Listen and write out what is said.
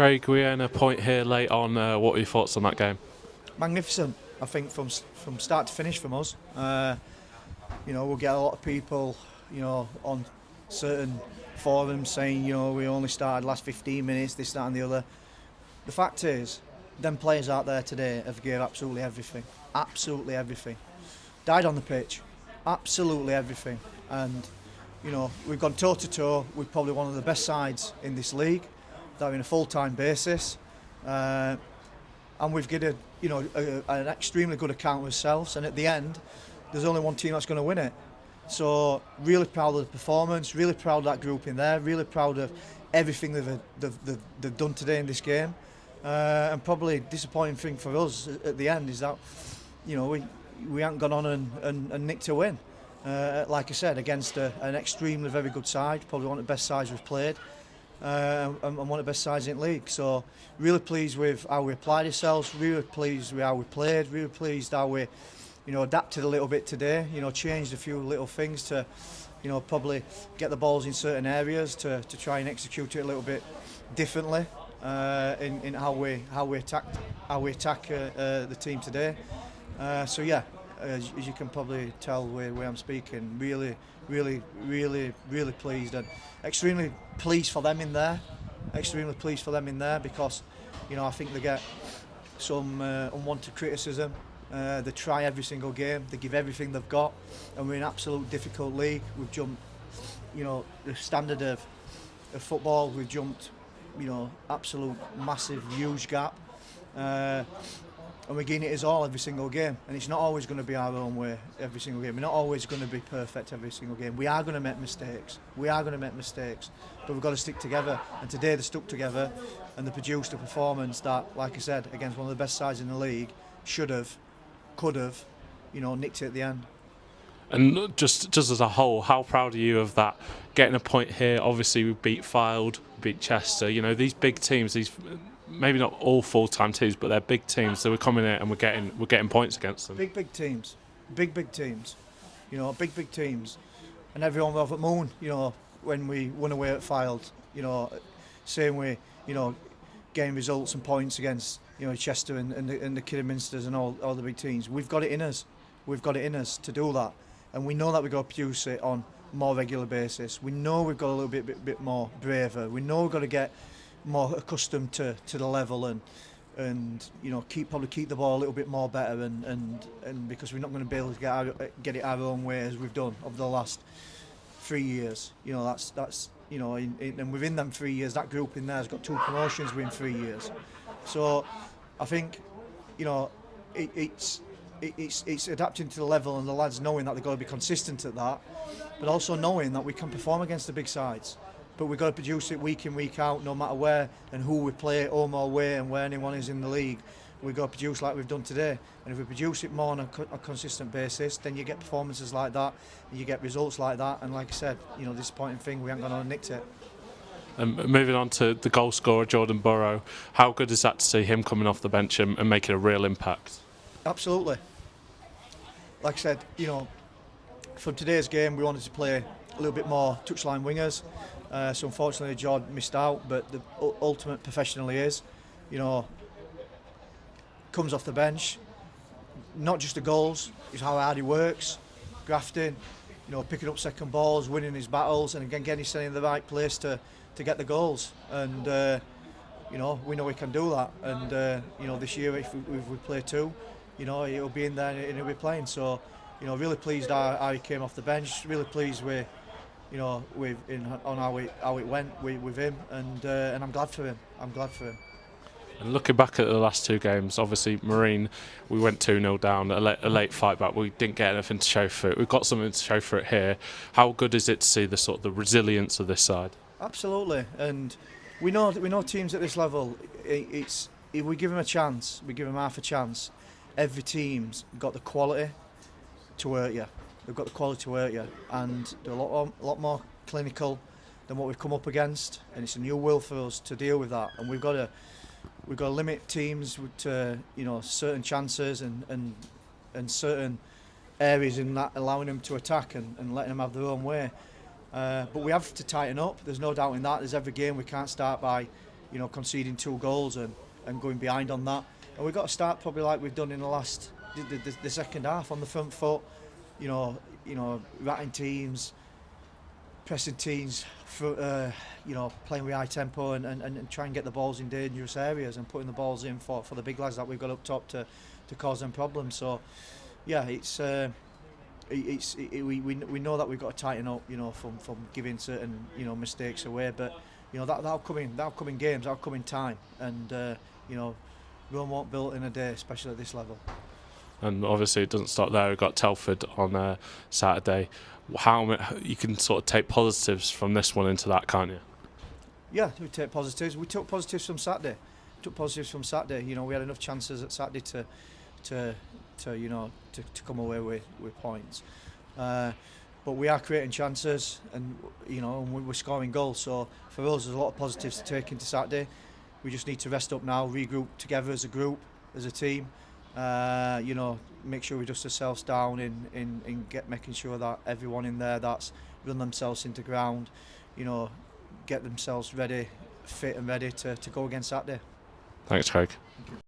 Craig, we earn a point here late on. What are your thoughts on that game? Magnificent, I think, from start to finish from us. We'll get a lot of people, on certain forums saying, we only started last 15 minutes, this, that and the other. The fact is, them players out there today have given absolutely everything. Absolutely everything. Died on the pitch. Absolutely everything. And, we've gone toe-to-toe with probably one of the best sides in this league. That on a full-time basis. And we've given an extremely good account of ourselves, and at the end there's only one team that's going to win it. So really proud of the performance, really proud of that group in there, really proud of everything they've done today in this game, and probably disappointing thing for us at the end is that we haven't gone on and nicked a win, like I said, against an extremely very good side, probably one of the best sides we've played. And one of the best sides in the league. So really pleased with how we applied ourselves, really pleased with how we played, really pleased how we adapted a little bit today, changed a few little things to probably get the balls in certain areas to try and execute it a little bit differently in how we attack the team today. As you can probably tell where I'm speaking, really pleased and extremely pleased for them in there. Because I think they get some unwanted criticism. They try every single game, they give everything they've got, and we're in an absolute difficult league. We've jumped the standard of football, we've jumped absolute massive huge gap, and we're getting it as all every single game, and it's not always going to be our own way every single game. We're not always going to be perfect every single game. We are going to make mistakes, but we've got to stick together, and today they stuck together and they produced a performance that, like I said, against one of the best sides in the league, could have nicked it at the end. And just as a whole, how proud are you of that? Getting a point here, obviously we beat Fylde, beat Chester, these big teams, these maybe not all full-time teams, but they're big teams, so we're coming in and we're getting points against them. Big teams, big teams, and everyone was at Moon, when we won away at Fylde, same way, getting results and points against Chester and the Kidderminsters and all the big teams. We've got it in us to do that, and we know that we've got to produce it on a more regular basis. We know we've got a little bit more braver. We know we've got to get more accustomed to the level and keep the ball a little bit more better and because we're not going to be able to get it our own way as we've done over the last 3 years. That's and within them 3 years, that group in there has got 2 promotions within 3 years. So I think it's adapting to the level, and the lads knowing that they've got to be consistent at that, but also knowing that we can perform against the big sides. But we've got to produce it week in, week out, no matter where and who we play, home or away, and where anyone is in the league. We've got to produce like we've done today. And if we produce it more on a consistent basis, then you get performances like that, and you get results like that. And like I said, disappointing thing, we haven't gone on and nicked it. Moving on to the goal scorer, Jordan Burrow, how good is that to see him coming off the bench and making a real impact? Absolutely. Like I said, from today's game, we wanted to play a little bit more touchline wingers. So unfortunately, Jordan missed out, but the ultimate professional he is, comes off the bench. Not just the goals, it's how hard he works, grafting, picking up second balls, winning his battles, and again getting himself in the right place to get the goals. And we know he can do that. And this year, if we play 2, he'll be in there and he'll be playing. So really pleased how he came off the bench. Really pleased with how it went with him, and I'm glad for him. And looking back at the last 2 games, obviously Marine, we went 2-0 down, a late fight back. We didn't get anything to show for it. We've got something to show for it here. How good is it to see the resilience of this side? Absolutely, and we know teams at this level. If we give them a chance, we give them half a chance. Every team's got the quality to hurt you. They've got the quality to hurt you, and they're a lot more clinical than what we've come up against. And it's a new will for us to deal with that. And we've got to limit teams to certain chances and certain areas in that, allowing them to attack and letting them have their own way. But we have to tighten up. There's no doubt in that. There's every game we can't start by you know, conceding 2 goals and going behind on that. And we've got to start probably like we've done in the second half, on the front foot, you know, ratting teams, pressing teams, you know, playing with high tempo and try and get the balls in dangerous areas and putting the balls in for the big lads that we've got up top to cause them problems. So yeah, we know that we've got to tighten up, you know, from giving certain, you know, mistakes away, but you know that'll come in games, that'll come in time, and you know, Rome won't build in a day, especially at this level. And obviously it doesn't stop there. We've got Telford on Saturday. How you can sort of take positives from this one into that, can't you? Yeah, we take positives. We took positives from Saturday. You know, we had enough chances at Saturday to you know, to come away with points. But we are creating chances, and you know, and we're scoring goals. So for us, there's a lot of positives to take into Saturday. We just need to rest up now, regroup together as a group, as a team. You know, make sure we dust ourselves down in making sure that everyone in there that's run themselves into ground, you know, get themselves ready, fit and ready to go against Saturday. Thanks, Craig. Thank you.